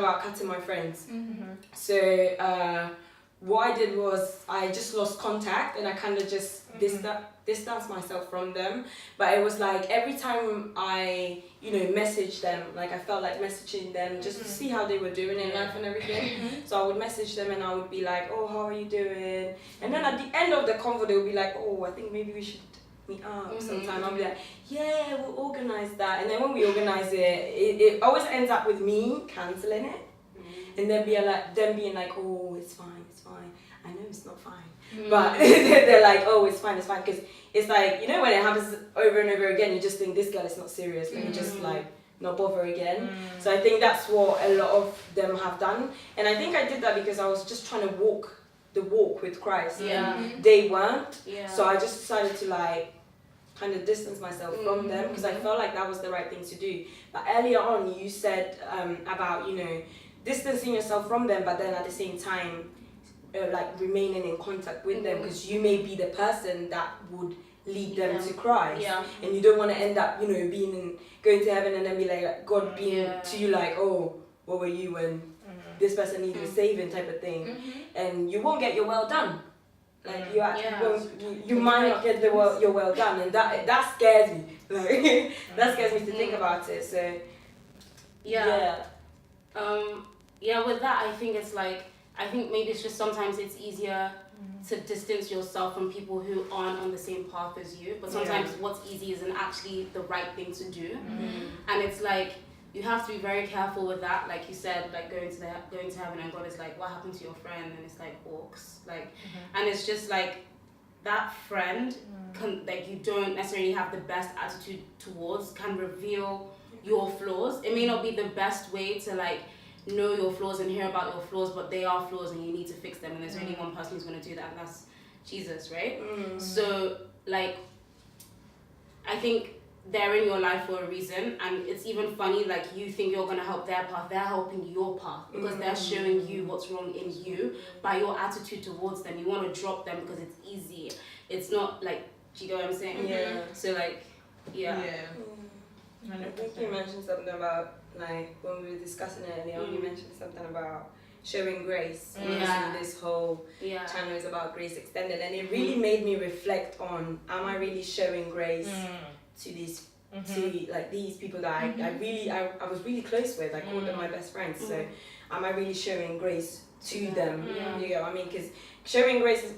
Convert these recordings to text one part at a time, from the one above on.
about cutting my friends. So what I did was I just lost contact, and I kind of just distanced myself from them. But it was like every time I, messaged them, like I felt like messaging them just to see how they were doing in life and everything. So I would message them and I would be like, oh, how are you doing? And then at the end of the convo, they would be like, oh, I think maybe we should meet up sometime. I'll be like, yeah, we'll organize that. And then when we organize it always ends up with me cancelling it. And then being like, oh, it's fine. I know it's not fine. But they're like, oh, it's fine. Because it's like, when it happens over and over again, you just think, this girl is not serious. Let me just not bother again. So I think that's what a lot of them have done. And I think I did that because I was just trying to walk the walk with Christ. And they weren't. So I just decided to kind of distance myself from them, because I felt like that was the right thing to do. But earlier on, you said about, distancing yourself from them, but then at the same time, remaining in contact with them, because you may be the person that would lead them to Christ. And you don't want to end up, going to heaven and then be like, God being to you like, oh, what were you when this person needed saving type of thing. And you won't get your well done. Like you actually won't, you might not get your well done, and that scares me. Like that scares me to think about it. So with that, I think it's I think maybe it's just sometimes it's easier to distance yourself from people who aren't on the same path as you. But sometimes what's easy isn't actually the right thing to do. And it's you have to be very careful with that. Like you said, going to heaven, and God is like, what happened to your friend? And it's orcs. And it's just that friend can, you don't necessarily have the best attitude towards, can reveal your flaws. It may not be the best way to know your flaws and hear about your flaws, but they are flaws and you need to fix them, and there's only one person who's going to do that, and that's Jesus, right? So I think they're in your life for a reason, and it's even funny, you think you're going to help their path, they're helping your path, because they're showing you what's wrong in you by your attitude towards them. You want to drop them because it's easy. It's not do you know what I'm saying? So I think you mentioned something about when we were discussing it earlier on, you mentioned something about showing grace. This whole channel is about grace extended, and it really made me reflect on, am I really showing grace to these to these people that I was really close with? I called them my best friends. So am I really showing grace to them? You get what I mean? Because showing grace is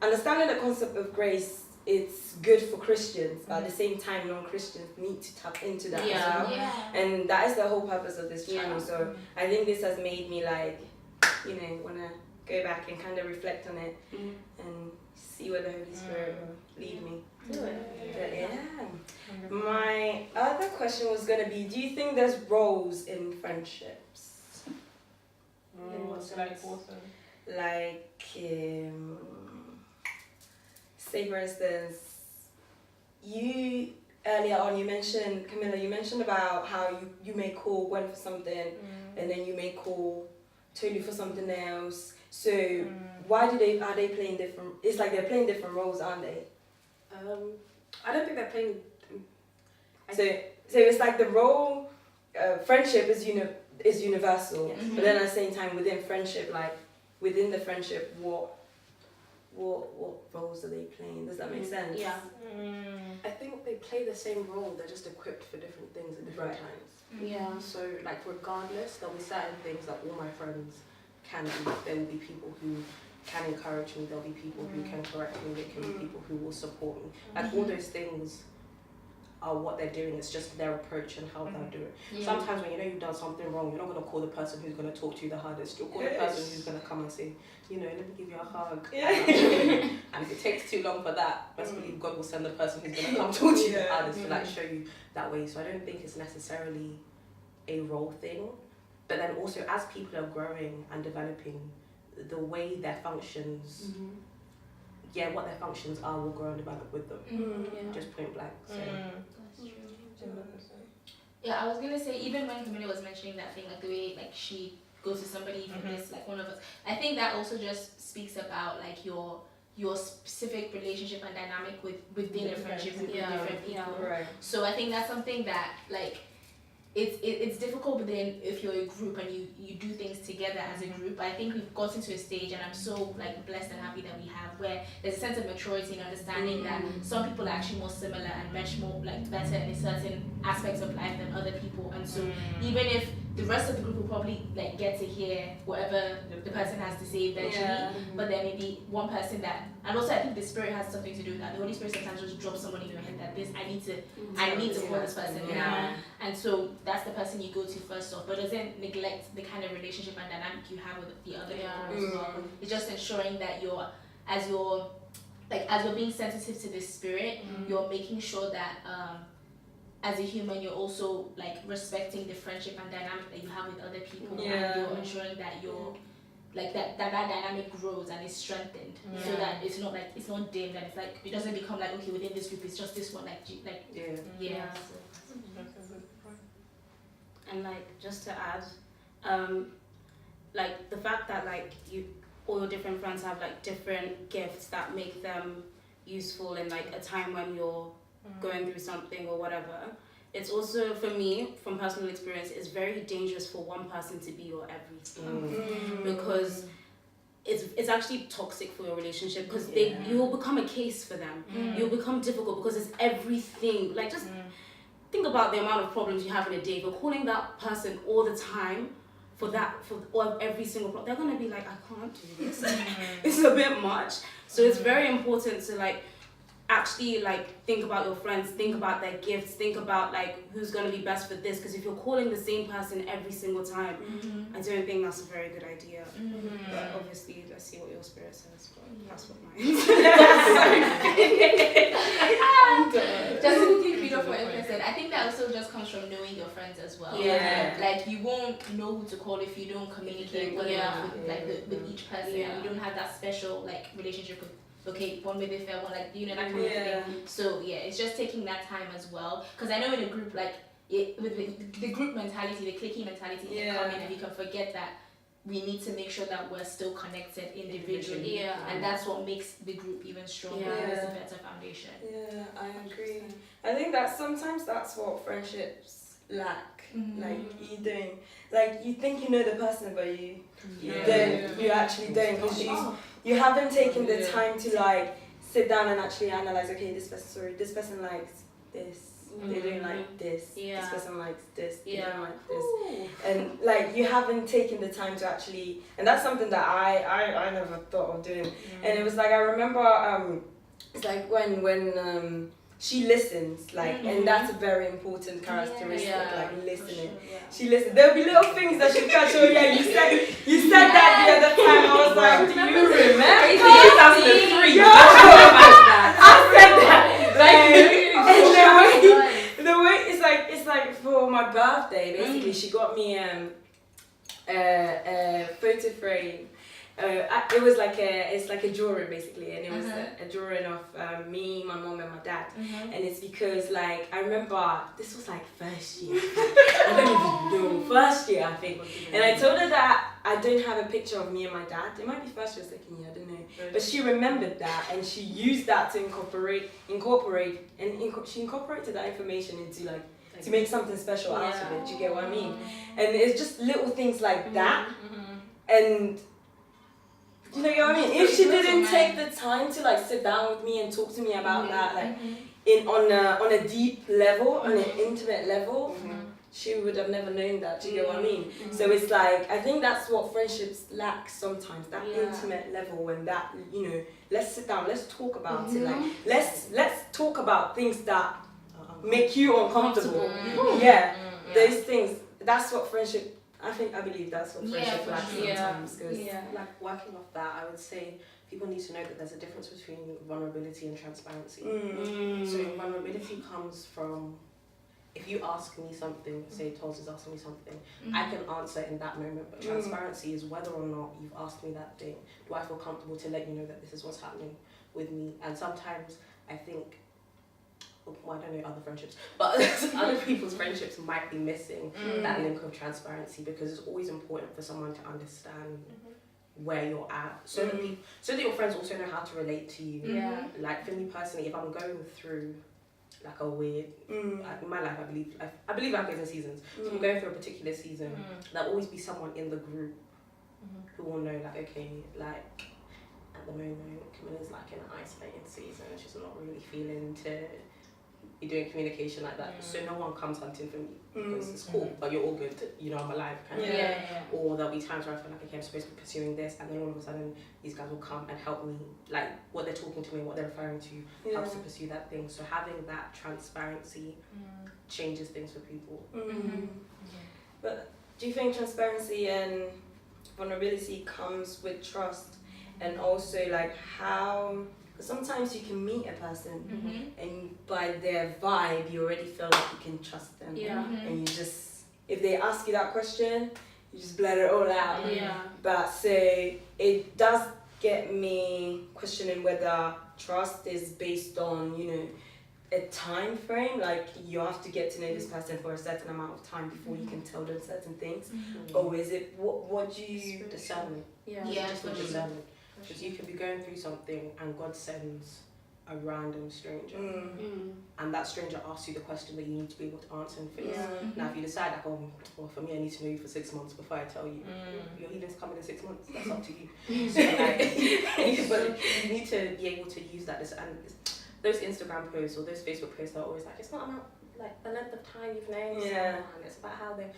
understanding the concept of grace. It's good for Christians, but at the same time, non-Christians need to tap into that as well. And that is the whole purpose of this channel. So I think this has made me want to go back and kind of reflect on it and see where the Holy Spirit will lead me. My other question was going to be, do you think there's roles in friendships? In what sense? Say for instance, you earlier on, Camilla, you mentioned about how you may call Gwen for something and then you may call Tolu for something else. So why are they playing different? It's they're playing different roles, aren't they? I don't think they're playing. So it's the role, friendship is universal, but then at the same time within friendship, within the friendship, what roles are they playing? Does that make sense? Yeah. I think they play the same role, they're just equipped for different things at different times. Yeah. So regardless, there'll be certain things that all my friends can do. There will be people who can encourage me, there'll be people who can correct me, there can be people who will support me. All those things are what they're doing, it's just their approach and how they'll do it. Sometimes when you've done something wrong, you're not going to call the person who's going to talk to you the hardest, you'll call the person who's going to come and say, let me give you a hug. And if it takes too long for that, best believe God will send the person who's going to come talk to you the hardest to show you that way. So I don't think it's necessarily a role thing, but then also as people are growing and developing, the way their functions what their functions are will grow and develop with them. Just point blank. So. Yeah, I was gonna say, even when Camilla was mentioning that thing, the way she goes to somebody from this, one of us, I think that also just speaks about your specific relationship and dynamic within a friendship with different people. Right. So I think that's something that it's difficult within if you're a group and you do things together as a group. I think we've gotten to a stage, and I'm so like blessed and happy that we have, where there's a sense of maturity and understanding that some people are actually more similar and much more like better in certain aspects of life than other people. And so even if the rest of the group will probably like get to hear whatever the person has to say eventually, but there may be one person that, and also I think the Spirit has something to do with that. The Holy Spirit sometimes just drops someone in your head that I need to call this person now, and so that's the person you go to first off, but doesn't neglect the kind of relationship and dynamic you have with the other people as well. It's just ensuring that as you're being sensitive to the Spirit, you're making sure that as a human, you're also like respecting the friendship and dynamic that you have with other people, and you're ensuring that you're like that dynamic grows and is strengthened, so that it's not dimmed, and it's like it doesn't become like, okay, within this group it's just this one, And like just to add, like the fact that like all your different friends have like different gifts that make them useful in like a time when you're going through something or whatever. It's also, for me, from personal experience, it's very dangerous for one person to be your everything, because it's actually toxic for your relationship, because you will become a case for them. You'll become difficult because it's everything. Like just think about the amount of problems you have in a day. If you're calling that person all the time for every single problem, they're gonna be like, I can't do this. It's a bit much. So it's very important to like actually like think about your friends, think about their gifts, think about like who's going to be best for this, because if you're calling the same person every single time, I don't think that's a very good idea. But obviously let's see what your Spirit says, but that's what mine just to feed off what Emma said, I think that also just comes from knowing your friends as well. Like you won't know who to call if you don't communicate with each person, and you don't have that special like relationship with, okay, one with if one, like, you know, that kind of thing. So it's just taking that time as well, because I know in a group, like with the group mentality, the cliquey mentality can come in, and you can forget that we need to make sure that we're still connected individually, and that's what makes the group even stronger. It's a better foundation. I agree. I think that sometimes that's what friendships lack. Like you think you know the person, but you don't. You actually don't, because you haven't taken the time to like sit down and actually analyze. Okay, this person likes this. They don't like this. This person likes this. They don't like this. And like you haven't taken the time to actually, and that's something that I never thought of doing. And it was like, I remember it's like when she listens, like, and that's a very important characteristic, like listening. She listens. There'll be little things that she catch. Oh yeah, you said that the other time. I was like, do you remember? It's 2003. I said that. Like, the way it's like for my birthday, basically, she got me a photo frame. It was like a drawing basically, and it was a drawing of me, my mom, and my dad. And it's because like I remember this was like first year. I don't even know, first year I think. And I told her that I don't have a picture of me and my dad. It might be first year or second year, I don't know. But she remembered that, and she used that to incorporate, and she incorporated that information into like to make something special out of it. Do you get what I mean? And it's just little things like that, and. You know what I mean? If she didn't take the time to like sit down with me and talk to me about that, like on a deep level, on an intimate level, she would have never known that. Do you get what I mean? So it's like, I think that's what friendships lack sometimes, that intimate level, when that, you know, let's sit down, let's talk about it. Like let's talk about things that make you uncomfortable. Those things. That's what friendship. I believe that's what friendship lacks sometimes. Like working off that, I would say people need to know that there's a difference between vulnerability and transparency. So vulnerability comes from, if you ask me something, say Toz is asking me something, I can answer in that moment. But transparency is whether or not you've asked me that thing. Do I feel comfortable to let you know that this is what's happening with me? And sometimes I think, well, I don't know other friendships, but other people's friendships might be missing that link of transparency, because it's always important for someone to understand where you're at, so that your friends also know how to relate to you. Like for me personally, if I'm going through like a weird, in my life, I believe life goes in seasons. So I'm going through a particular season, there'll always be someone in the group who will know, like, okay, like, at the moment, Camilla's like in an isolating season. She's not really feeling to be doing communication like that. So no one comes hunting for me because it's cool, but you're all good. You know, I'm alive, kind of. Or there'll be times where I feel like, okay, I'm supposed to be pursuing this, and then all of a sudden these guys will come and help me. Like, what they're talking to me, what they're referring to, helps to pursue that thing. So having that transparency changes things for people. But do you think transparency and vulnerability comes with trust? And also, like, how, because sometimes you can meet a person and by their vibe you already feel like you can trust them, and you just, if they ask you that question, you just blurt it all out. But so it does get me questioning whether trust is based on, you know, a time frame, like you have to get to know this person for a certain amount of time before you can tell them certain things, or is it, what do you discern? Just for discernment. Because you can be going through something and God sends a random stranger, and that stranger asks you the question that you need to be able to answer and face. Now, if you decide, like, oh, well, for me, I need to know you for 6 months before I tell you, your healing's coming in 6 months. That's up to you. So, like, but you need to be able to use that. And those Instagram posts or those Facebook posts are always like, it's not about like the length of time you've known someone. It's about how they.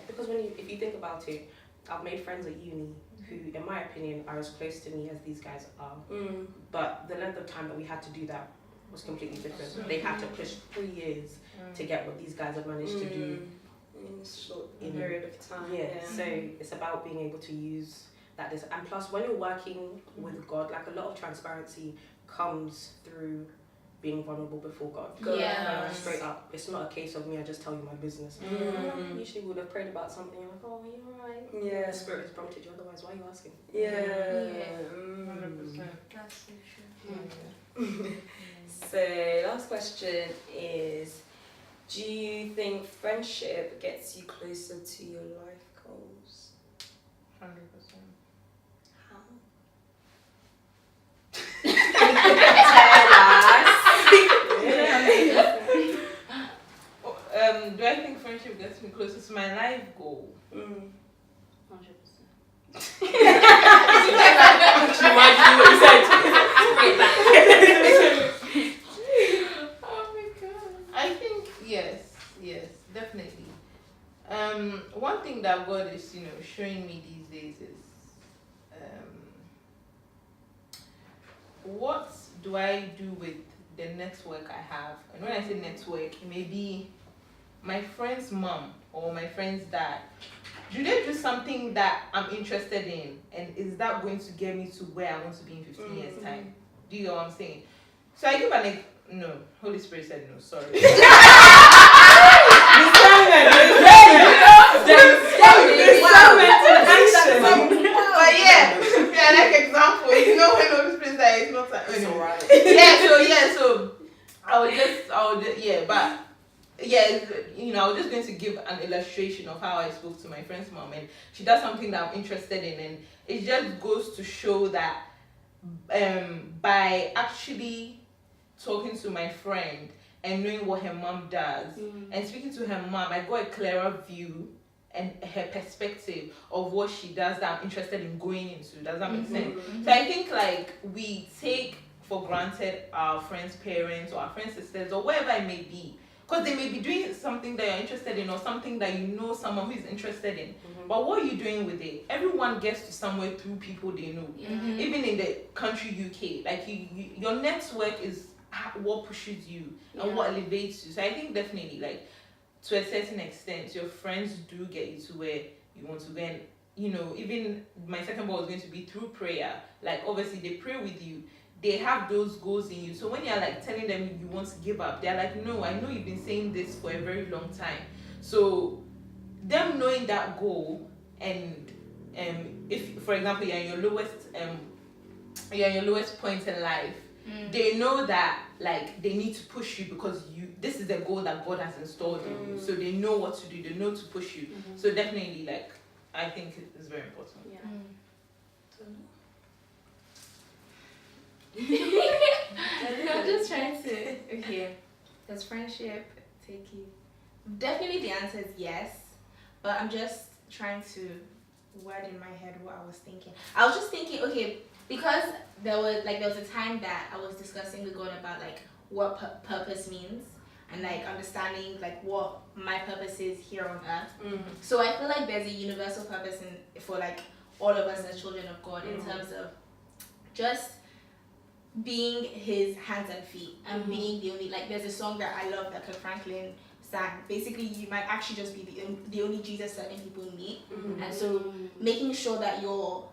Because if you think about it, I've made friends at uni who, in my opinion, are as close to me as these guys are. But the length of time that we had to do that was completely different. They had to push 3 years to get what these guys have managed to do in a short period of time. So it's about being able to use that. And plus, when you're working with God, like, a lot of transparency comes through being vulnerable before God. Straight up. It's not a case of me, I just tell you my business. Usually we would have prayed about something, like, oh, are you alright? The Spirit has prompted you, otherwise why are you asking? 100%. That's so true. So last question is, do you think friendship gets you closer to your life goals? 100%. How? Do I think friendship gets me closer to my life goal? 100%. Oh my god. I think yes, definitely. One thing that God is, showing me these days is what do I do with the network I have? And when I say network, it may be my friend's mom or my friend's dad. Do they do something that I'm interested in, and is that going to get me to where I want to be in 15 years time? Do you know what I'm saying? So I give no, Holy Spirit said no, sorry. But yeah, like example, when Holy Spirit said it's not It's alright. So I was just going to give an illustration of how I spoke to my friend's mom, and she does something that I'm interested in, and it just goes to show that by actually talking to my friend and knowing what her mom does and speaking to her mom, I got a clearer view and her perspective of what she does that I'm interested in going into. Does that make sense? So I think, like, we take for granted our friends' parents or our friends' sisters or whatever it may be, because they may be doing something that you're interested in or something that someone who is interested in. But what are you doing with it? Everyone gets to somewhere through people they know. Even in the country UK, like, your network is what pushes you and what elevates you. So I think definitely, like, to a certain extent, your friends do get you to where you want to go. And even my second goal is going to be through prayer. Like, obviously they pray with you, they have those goals in you. So when you're like telling them you want to give up, they're like, no, I know you've been saying this for a very long time. So them knowing that goal, and if, for example, you're in your lowest point in life, they know that, like, they need to push you because this is the goal that God has installed in you. So they know what to do, they know to push you. So definitely, like, I think it's very important. I'm just trying to. Okay. Does friendship take you? Definitely the answer is yes. But I'm just trying to word in my head what I was thinking. I was just thinking, okay, because there was a time that I was discussing with God about like what purpose means and like understanding like what my purpose is here on earth. So I feel like there's a universal purpose for like all of us as children of God in terms of just being his hands and feet and being the only, like there's a song that I love that Kirk Franklin sang. Basically you might actually just be the only Jesus certain people meet. And so making sure that you're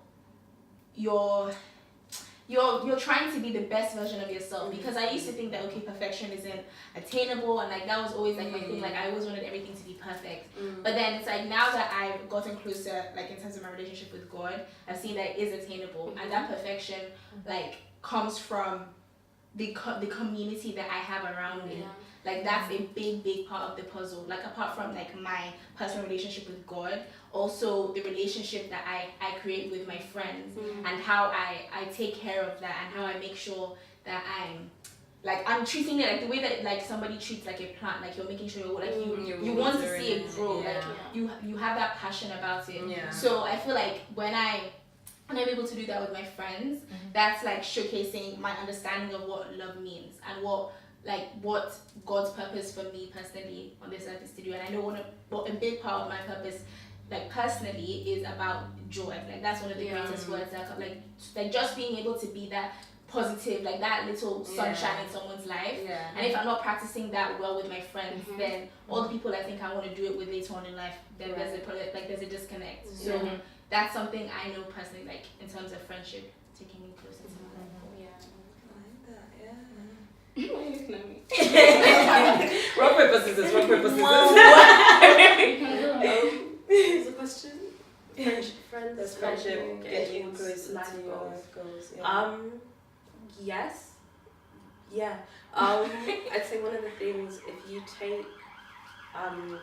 trying to be the best version of yourself, because I used to think that okay, perfection isn't attainable, and like that was always like my thing, like I always wanted everything to be perfect. But then it's like now that I've gotten closer, like in terms of my relationship with God, I've seen that it is attainable, and that perfection like comes from the community that I have around me. Like that's a big part of the puzzle. Like apart from like my personal relationship with God, also the relationship that I create with my friends, and how I take care of that, and how I make sure that I'm treating it like the way that like somebody treats like a plant. Like you're making sure you want to see it grow. Like you have that passion about it. So I feel like when I'm able to do that with my friends, that's like showcasing my understanding of what love means and what God's purpose for me personally on this earth is to do. And I know a big part of my purpose, like personally, is about joy. Like that's one of the greatest words that like just being able to be that positive, like that little sunshine in someone's life. And if I'm not practicing that well with my friends, then all the people I think I want to do it with later on in life, then there's a disconnect. So that's something I know personally, like in terms of friendship, taking me closer to my life. Why are you looking at me? Rock, paper, scissors, rock, paper, scissors. What's the question? Friends. Does friendship get you towards closer life to your goals? goals? Yes. Yeah. I'd say one of the things, if you take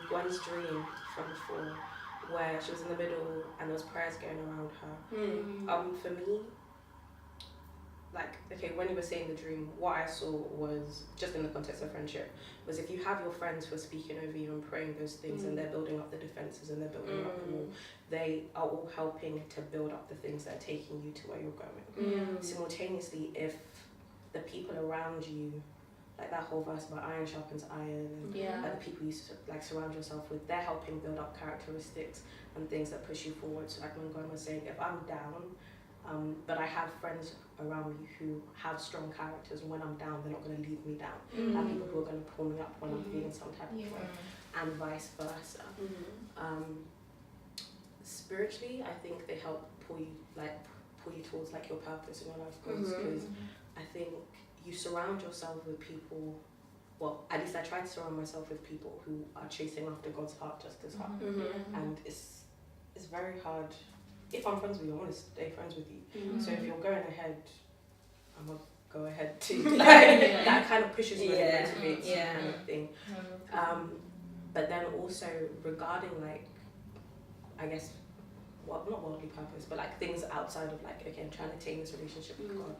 Gwen's dream from before, where she was in the middle and there was prayers going around her. For me, like, okay, when you were saying the dream, what I saw was, just in the context of friendship, was if you have your friends who are speaking over you and praying those things, and they're building up the defenses and they're building up the wall, they are all helping to build up the things that are taking you to where you're going. Simultaneously, if the people around you, like that whole verse about iron sharpens iron, and like the people you like surround yourself with, they're helping build up characteristics and things that push you forward. So like when Gwen was saying, if I'm down, but I have friends around me who have strong characters, and when I'm down, they're not going to leave me down. And people who are going to pull me up when I'm feeling some type of way, and vice versa. Spiritually, I think they help pull you towards like your purpose and your life goals, because I think you surround yourself with people. Well, at least I try to surround myself with people who are chasing after God's heart just as hard, and it's very hard. If I'm friends with you, I want to stay friends with you. So if you're going ahead, I'm gonna go ahead too. That kind of pushes me and motivates you, kind of thing. But then also regarding like, I guess, well, not worldly purpose, but like things outside of like, okay, I'm trying to attain this relationship with God.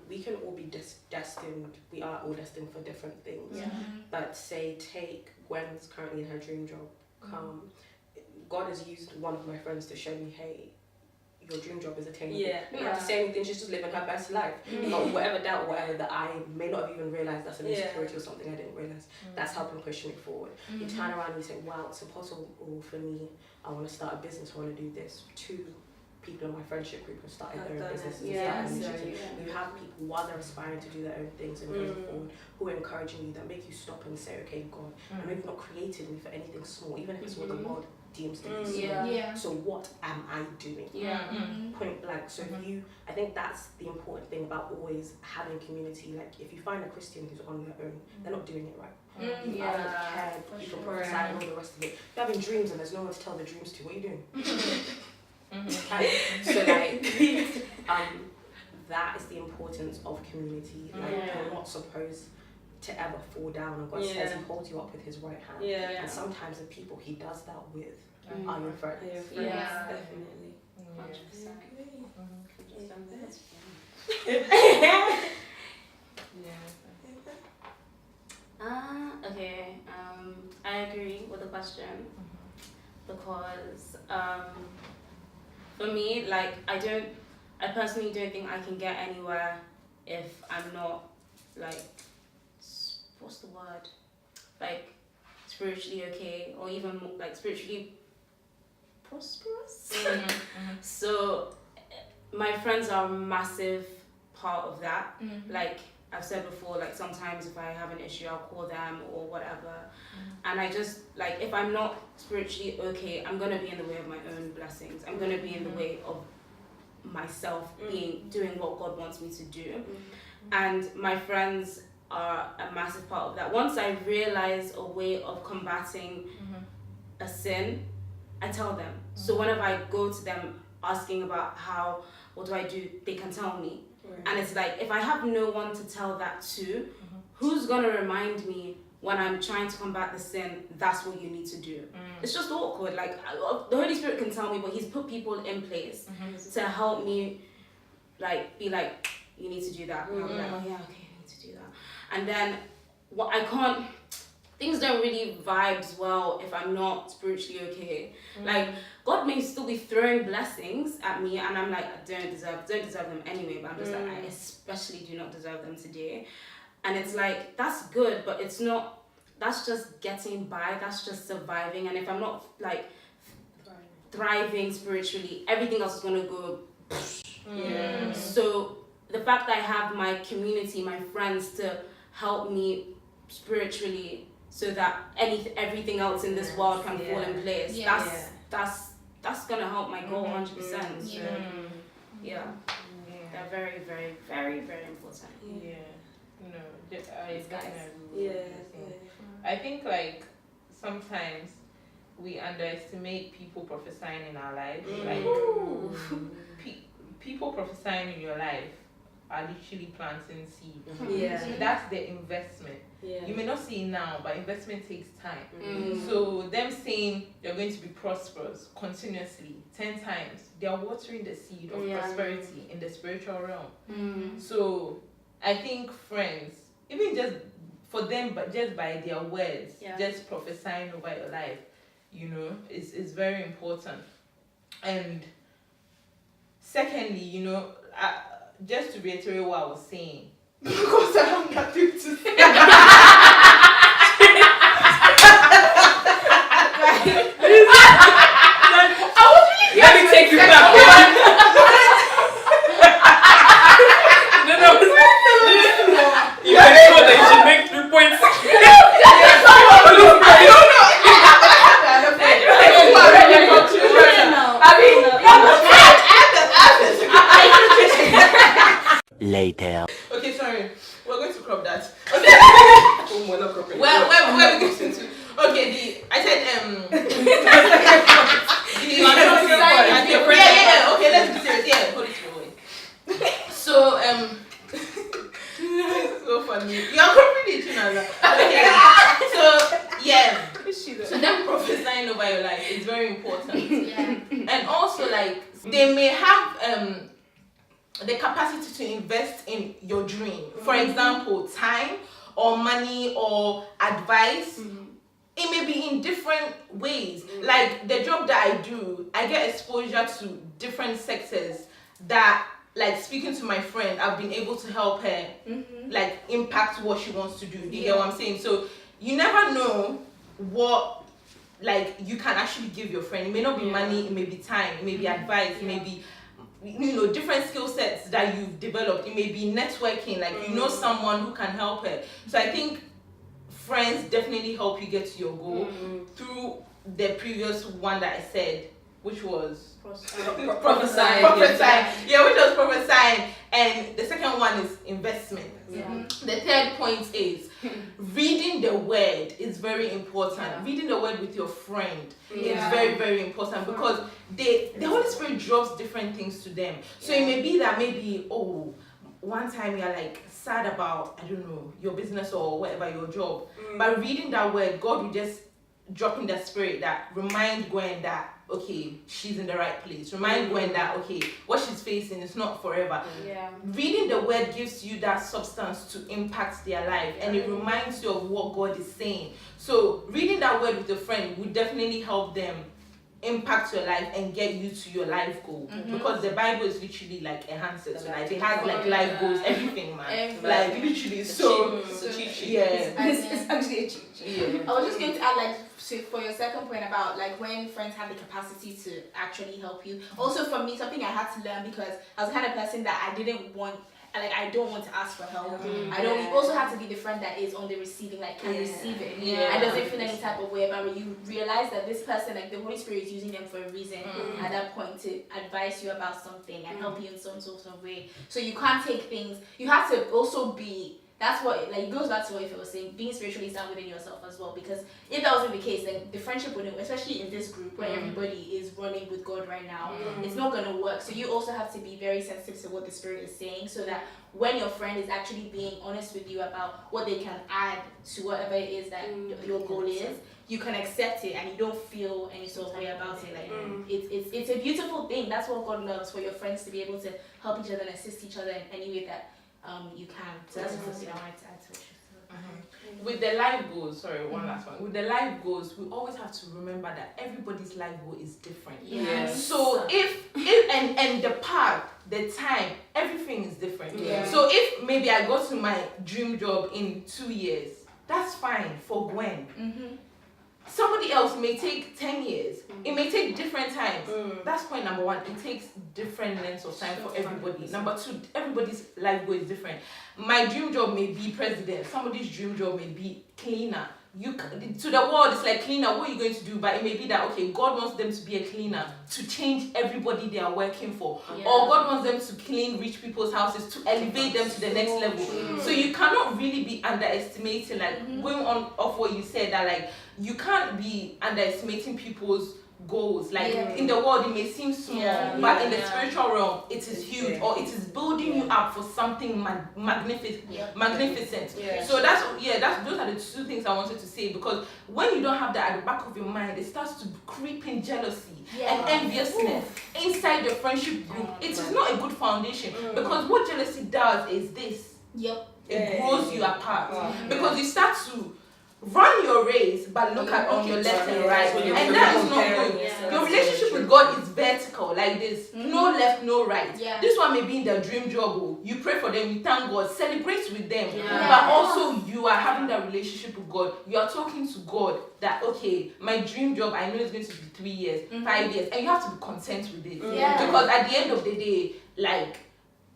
We can all be destined. We are all destined for different things. But say, take Gwen's currently in her dream job. God has used one of my friends to show me, hey, your dream job is attainable. You don't have to say anything, she's just living her best life. But whatever doubt, whatever that I may not have even realised that's an insecurity or something I didn't realise, that's helping push me forward. You turn around and you say, wow, it's impossible for me, I want to start a business, I want to do this. 2 people in my friendship group have started their own businesses and started initiatives. You have people, while they're aspiring to do their own things and going forward, who are encouraging you, that make you stop and say, okay, God, I know you've not created me for anything small, even if it's what the world deems to be small. So what am I doing? Point blank. So if you, I think that's the important thing about always having community. Like if you find a Christian who's on their own, they're not doing it right. You haven't cared, you can prophesy and all the rest of it. You're having dreams and there's no one to tell the dreams to. What are you doing? So like, that is the importance of community. Like you're not supposed to ever fall down, and God says he holds you up with his right hand. And sometimes the people he does that with are your friends. Definitely. 100%. Okay. I agree with the question because for me, like I personally don't think I can get anywhere if I'm not like what's the word? Like spiritually okay or even like spiritually prosperous. So my friends are a massive part of that. Like I've said before, like sometimes if I have an issue, I'll call them or whatever. And I just, like, if I'm not spiritually okay, I'm going to be in the way of my own blessings. I'm going to be in the way of myself doing what God wants me to do. And my friends are a massive part of that. Once I realize a way of combating a sin, I tell them. So whenever I go to them asking about what do I do, they can tell me. And it's like, if I have no one to tell that to, who's going to remind me when I'm trying to combat the sin, that's what you need to do? It's just awkward. Like, the Holy Spirit can tell me, but He's put people in place to help me, like, be like, you need to do that. And I'll be like, oh yeah, okay, I need to do that. And then, things don't really vibes well if I'm not spiritually okay. Like, God may still be throwing blessings at me and I'm like, I don't deserve them anyway, but I'm just like, I especially do not deserve them today. And it's like, that's good, but it's not, that's just getting by, that's just surviving. And if I'm not like thriving spiritually, everything else is gonna go. So the fact that I have my community, my friends to help me spiritually, so that everything else in this world can fall in place. That's gonna help my goal 100%. So they're very, very, very, very important. I think like sometimes we underestimate people prophesying in our lives. Like people prophesying in your life are literally planting seeds. So that's the investment. You may not see it now, but investment takes time. So them saying you're going to be prosperous continuously 10 times, they are watering the seed of prosperity in the spiritual realm. So I think friends, even just for them, but just by their words, just prophesying over your life, is very important. And secondly, just to reiterate what I was saying, because I have nothing to say. Let me take you back. You are sure that you should make 3 points. Later. Okay, sorry. We're going to crop that. Oh, we're not cropping. Where are we getting to? Okay, I said okay, let's be serious. Yeah, hold it to the way. So this is so funny. You're cropping it, Okay. So them prophesying over your life is very important. And also like they may have the capacity to invest in your dream. For example, time or money or advice. It may be in different ways. Like the job that I do, I get exposure to different sectors that, like speaking to my friend, I've been able to help her like impact what she wants to do. You get what I'm saying? So you never know what like you can actually give your friend. It may not be money, it may be time, it may be advice, it may be different skill sets that you've developed. It may be networking, like someone who can help her. So I think friends definitely help you get to your goal through the previous one that I said, which was prophesying. Yeah, which was prophesying. And the second one is investment. The third point is reading the word is very important. Reading the word with your friend is very, very important because the Holy Spirit drops different things to them. So it may be that one time you're like sad about, I don't know, your business or whatever, your job. By reading that word, God will just drop in the spirit that remind Gwen that, okay, she's in the right place. Remind Gwen that, okay, what she's facing is not forever. Yeah. Reading the word gives you that substance to impact their life, and it reminds you of what God is saying. So reading that word with a friend would definitely help them impact your life and get you to your life goal, because the Bible is literally like a handset to life. It has like life goals, everything, man. Like literally, so yeah, it's actually a cheat sheet. yeah. I was just going to add, like, for your second point about like when friends have the capacity to actually help you. Also, for me, something I had to learn, because I was the kind of person that I don't want to ask for help. I don't. You also have to be the friend that is on the receiving, like can receive it, and doesn't feel any type of way about it. You realize that this person, like the Holy Spirit, is using them for a reason at that point to advise you about something and help you in some sort of way. So you can't take things. You have to also be. That's what, like, it goes back to what if I was saying, being spiritually sound within yourself as well. Because if that wasn't the case, then the friendship wouldn't, especially in this group where everybody is running with God right now, it's not going to work. So you also have to be very sensitive to what the Spirit is saying, so that when your friend is actually being honest with you about what they can add to whatever it is that your goal is, you can accept it and you don't feel any sort of way about it. Like it's a beautiful thing. That's what God loves, for your friends to be able to help each other and assist each other in any way that you can. So that's something I wanted to add to it. With the life goals, sorry, one last one. With the life goals, we always have to remember that everybody's life goal is different. Yes. So if and the path, the time, everything is different. Yeah. So if maybe I go to my dream job in 2 years, that's fine for Gwen. Somebody else may take 10 years. It may take different times. That's point number one. It takes different lengths of time for everybody. Number two, everybody's life goal is different. My dream job may be president. Somebody's dream job may be cleaner. To the world, it's like cleaner. What are you going to do? But it may be that, okay, God wants them to be a cleaner to change everybody they are working for, or God wants them to clean rich people's houses to elevate them to the next level. So you cannot really be underestimating, like going on off what you said, that like you can't be underestimating people's goals. Like in the world, it may seem small, but in the spiritual realm, it is huge, or it is building you up for something magnificent. So those are the two things I wanted to say, because when you don't have that at the back of your mind, it starts to creep in jealousy and enviousness inside the friendship group. It is not a good foundation, because what jealousy does is this. It grows you apart, because you start to run your race, but look at on your left and right, and that is not good. Your relationship with God is vertical, like this, no left, no right. This one may be in their dream job. You pray for them, you thank God, celebrate with them, but also you are having that relationship with God. You are talking to God that, okay, my dream job, I know it's going to be 3 years, 5 years, and you have to be content with it, because at the end of the day, like,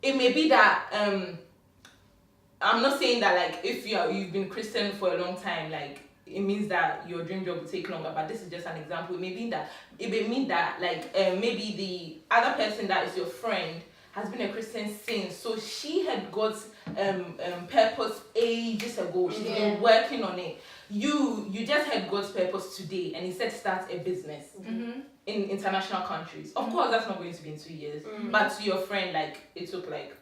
it may be that I'm not saying that like if you've been Christian for a long time, like it means that your dream job will take longer, but this is just an example. It may mean that like maybe the other person that is your friend has been a Christian since, so she had God's purpose ages ago. She's been working on it. You just had God's purpose today, and He said start a business in international countries. Of course, that's not going to be in 2 years, but to your friend, like it took like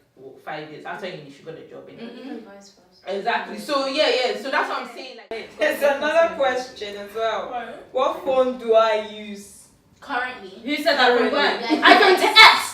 5 years. After uni, she got a job in it. Even vice versa. Exactly. So so that's what I'm saying. Like, There's another question as well. What phone do I use Currently. Who said that wrong word? iPhone 10s.